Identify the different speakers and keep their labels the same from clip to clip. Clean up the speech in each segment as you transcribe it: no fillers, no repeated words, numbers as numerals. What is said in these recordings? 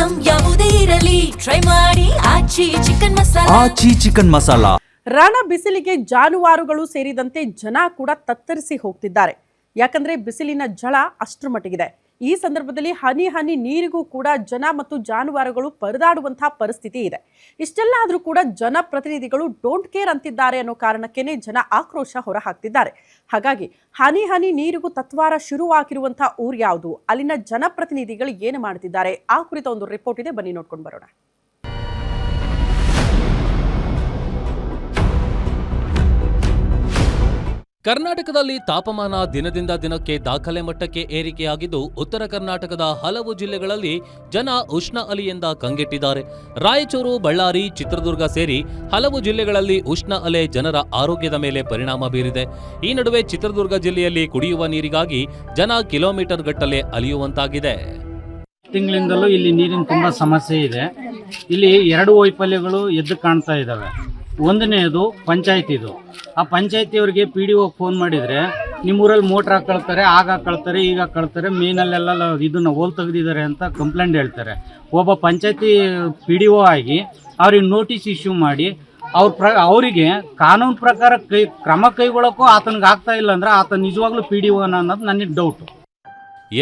Speaker 1: Item ಯಾವುದೇ ಇರಲಿ try ಮಾಡಿ ಆಚಿ ಚಿಕನ್ ಮಸಾಲಾ.
Speaker 2: ರಣ ಬಿಸಿಲಿಗೆ ಜಾನುವಾರುಗಳು ಸೇರಿದಂತೆ ಜನ ಕೂಡ ತತ್ತರಿಸಿ ಹೋಗ್ತಿದ್ದಾರೆ. ಯಾಕಂದ್ರೆ ಬಿಸಿಲಿನ ಝಳ ಅಷ್ಟರ ಮಟ್ಟಿಗಿದೆ. ಈ ಸಂದರ್ಭದಲ್ಲಿ ಹನಿ ಹನಿ ನೀರಿಗೂ ಕೂಡ ಜನ ಮತ್ತು ಜಾನುವಾರುಗಳು ಪರದಾಡುವಂತಹ ಪರಿಸ್ಥಿತಿ ಇದೆ. ಇಷ್ಟೆಲ್ಲ ಆದ್ರೂ ಕೂಡ ಜನಪ್ರತಿನಿಧಿಗಳು ಡೋಂಟ್ ಕೇರ್ ಅಂತಿದ್ದಾರೆ ಅನ್ನೋ ಕಾರಣಕ್ಕೇನೆ ಜನ ಆಕ್ರೋಶ ಹೊರಹಾಕ್ತಿದ್ದಾರೆ. ಹಾಗಾಗಿ ಹನಿ ಹನಿ ನೀರಿಗೂ ತತ್ವಾರ ಶುರುವಾಗಿರುವಂತಹ ಊರು ಯಾವುದು, ಅಲ್ಲಿನ ಜನಪ್ರತಿನಿಧಿಗಳು ಏನು ಮಾಡ್ತಿದ್ದಾರೆ, ಆ ಕುರಿತ ಒಂದು ರಿಪೋರ್ಟ್ ಇದೆ, ಬನ್ನಿ ನೋಡ್ಕೊಂಡು ಬರೋಣ.
Speaker 3: ಕರ್ನಾಟಕದಲ್ಲಿ ತಾಪಮಾನ ದಿನದಿಂದ ದಿನಕ್ಕೆ ದಾಖಲೆ ಮಟ್ಟಕ್ಕೆ ಏರಿಕೆಯಾಗಿದ್ದು, ಉತ್ತರ ಕರ್ನಾಟಕದ ಹಲವು ಜಿಲ್ಲೆಗಳಲ್ಲಿ ಜನ ಉಷ್ಣ ಅಲೆಯಿಂದ ಕಂಗೆಟ್ಟಿದ್ದಾರೆ. ರಾಯಚೂರು, ಬಳ್ಳಾರಿ, ಚಿತ್ರದುರ್ಗ ಸೇರಿ ಹಲವು ಜಿಲ್ಲೆಗಳಲ್ಲಿ ಉಷ್ಣ ಅಲೆ ಜನರ ಆರೋಗ್ಯದ ಮೇಲೆ ಪರಿಣಾಮ ಬೀರಿದೆ. ಈ ನಡುವೆ ಚಿತ್ರದುರ್ಗ ಜಿಲ್ಲೆಯಲ್ಲಿ ಕುಡಿಯುವ ನೀರಿಗಾಗಿ ಜನ ಕಿಲೋಮೀಟರ್ ಗಟ್ಟಲೆ ಅಲೆಯುವಂತಾಗಿದೆ.
Speaker 4: ತಿಂಗಳಿಂದಲೂ ಇಲ್ಲಿ ನೀರಿನ ತುಂಬಾ ಸಮಸ್ಯೆ ಇದೆ. ಇಲ್ಲಿ 2 ವೈಫಲ್ಯಗಳು ಎದ್ದು ಕಾಣ್ತಾ ಇದ್ದಾವೆ. ಒಂದನೇದು ಪಂಚಾಯತಿದು. ಆ ಪಂಚಾಯತಿಯವರಿಗೆ PDO ಫೋನ್ ಮಾಡಿದರೆ ನಿಮ್ಮೂರಲ್ಲಿ ಮೋಟ್ರ್ ಹಾಕೊಳ್ತಾರೆ, ಆಗ ಹಾಕೊಳ್ತಾರೆ, ಈಗ ಹಾಕೊಳ್ತಾರೆ, ಮೇನಲ್ಲೆಲ್ಲ ಇದನ್ನು ಹೋಲ್ ತೆಗೆದಿದ್ದಾರೆ ಅಂತ ಕಂಪ್ಲೇಂಟ್ ಹೇಳ್ತಾರೆ. ಒಬ್ಬ ಪಂಚಾಯತಿ PDO ಆಗಿ ಅವ್ರಿಗೆ ನೋಟಿಸ್ ಇಶ್ಯೂ ಮಾಡಿ ಅವರಿಗೆ ಕಾನೂನು ಪ್ರಕಾರ ಕ್ರಮ ಕೈಗೊಳ್ಳೋಕ್ಕೂ ಆತನಿಗೆ ಆಗ್ತಾ ಇಲ್ಲ ಅಂದ್ರೆ ಆತ ನಿಜವಾಗ್ಲೂ PDO ಅನ್ನೋದು ನನಗೆ ಡೌಟು.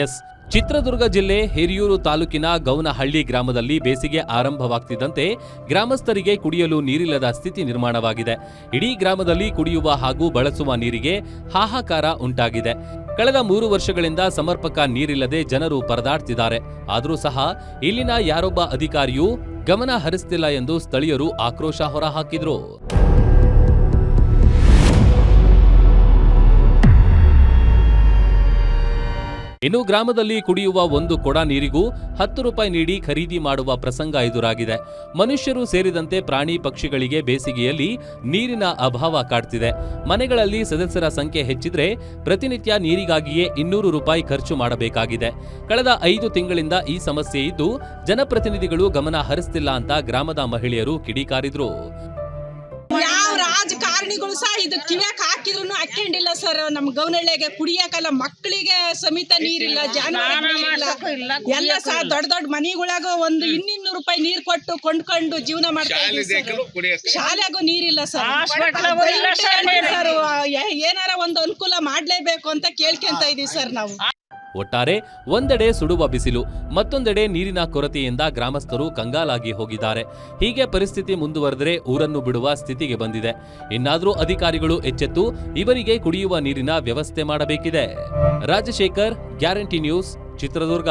Speaker 3: ಎಸ್, ಚಿತ್ರದುರ್ಗ ಜಿಲ್ಲೆ ಹಿರಿಯೂರು ತಾಲೂಕಿನ ಗೌನಹಳ್ಳಿ ಗ್ರಾಮದಲ್ಲಿ ಬೇಸಿಗೆ ಆರಂಭವಾಗ್ತಿದ್ದಂತೆ ಗ್ರಾಮಸ್ಥರಿಗೆ ಕುಡಿಯಲು ನೀರಿಲ್ಲದ ಸ್ಥಿತಿ ನಿರ್ಮಾಣವಾಗಿದೆ. ಇಡೀ ಗ್ರಾಮದಲ್ಲಿ ಕುಡಿಯುವ ಹಾಗೂ ಬಳಸುವ ನೀರಿಗೆ ಹಾಹಾಕಾರ ಉಂಟಾಗಿದೆ. ಕಳೆದ 3 ವರ್ಷಗಳಿಂದ ಸಮರ್ಪಕ ನೀರಿಲ್ಲದೆ ಜನರು ಪರದಾಡ್ತಿದ್ದಾರೆ. ಆದರೂ ಸಹ ಇಲ್ಲಿನ ಯಾರೊಬ್ಬ ಅಧಿಕಾರಿಯೂ ಗಮನ ಹರಿಸ್ತಿಲ್ಲ ಎಂದು ಸ್ಥಳೀಯರು ಆಕ್ರೋಶ ಹೊರಹಾಕಿದ್ರು. ಇನ್ನು ಗ್ರಾಮದಲ್ಲಿ ಕುಡಿಯುವ 1 ಕೊಡ ನೀರಿಗೂ 10 ರೂಪಾಯಿ ನೀಡಿ ಖರೀದಿ ಮಾಡುವ ಪ್ರಸಂಗ ಎದುರಾಗಿದೆ. ಮನುಷ್ಯರು ಸೇರಿದಂತೆ ಪ್ರಾಣಿ ಪಕ್ಷಿಗಳಿಗೆ ಬೇಸಿಗೆಯಲ್ಲಿ ನೀರಿನ ಅಭಾವ ಕಾಡ್ತಿದೆ. ಮನೆಗಳಲ್ಲಿ ಸದಸ್ಯರ ಸಂಖ್ಯೆ ಹೆಚ್ಚಿದ್ರೆ ಪ್ರತಿನಿತ್ಯ ನೀರಿಗಾಗಿಯೇ 200 ರೂಪಾಯಿ ಖರ್ಚು ಮಾಡಬೇಕಾಗಿದೆ. ಕಳೆದ 5 ತಿಂಗಳಿಂದ ಈ ಸಮಸ್ಯೆ ಇದ್ದು ಜನಪ್ರತಿನಿಧಿಗಳು ಗಮನ ಹರಿಸ್ತಿಲ್ಲ ಅಂತ ಗ್ರಾಮದ ಮಹಿಳೆಯರು ಕಿಡಿಕಾರಿದ್ರು.
Speaker 5: ರಾಜಕಾರಣಿಗಳು ಸಹ ಇದು ಕಿವ್ಯಾಕ್ ಹಾಕಿದ್ರು ಹಾಕೊಂಡಿಲ್ಲ ಸರ್. ನಮ್ ಗೌನಹಳ್ಳಿಗೆ ಕುಡಿಯಕಲ್ಲ, ಮಕ್ಕಳಿಗೆ ಸಮೇತ ನೀರಿಲ್ಲ, ಜಾನುವಾರುಗಳಿಲ್ಲ, ಎಲ್ಲ ಸಹ ದೊಡ್ಡ ಮನೆಗಳಾಗ 100-200 ರೂಪಾಯಿ ನೀರ್ ಕೊಟ್ಟು ಕೊಂಡ್ಕೊಂಡು ಜೀವನ ಮಾಡ್ತಾ ಇದ್ದೀವಿ. ಶಾಲೆಗೂ ನೀರಿಲ್ಲ ಸರ್. ಏನಾರ ಒಂದು ಅನುಕೂಲ ಮಾಡ್ಲೇಬೇಕು ಅಂತ ಕೇಳ್ಕೊಂತ ಇದೀವಿ ಸರ್ ನಾವು.
Speaker 3: ಒಟ್ಟಾರೆ ಒಂದೆಡೆ ಸುಡುವ ಬಿಸಿಲು, ಮತ್ತೊಂದೆಡೆ ನೀರಿನ ಕೊರತೆಯಿಂದ ಗ್ರಾಮಸ್ಥರು ಕಂಗಾಲಾಗಿ ಹೋಗಿದ್ದಾರೆ. ಹೀಗೆ ಪರಿಸ್ಥಿತಿ ಮುಂದುವರೆದರೆ ಊರನ್ನು ಬಿಡುವ ಸ್ಥಿತಿಗೆ ಬಂದಿದೆ. ಇನ್ನಾದರೂ ಅಧಿಕಾರಿಗಳು ಎಚ್ಚೆತ್ತು ಇವರಿಗೆ ಕುಡಿಯುವ ನೀರಿನ ವ್ಯವಸ್ಥೆ ಮಾಡಬೇಕಿದೆ. Rajashekar, guarantee news, Chitradurga.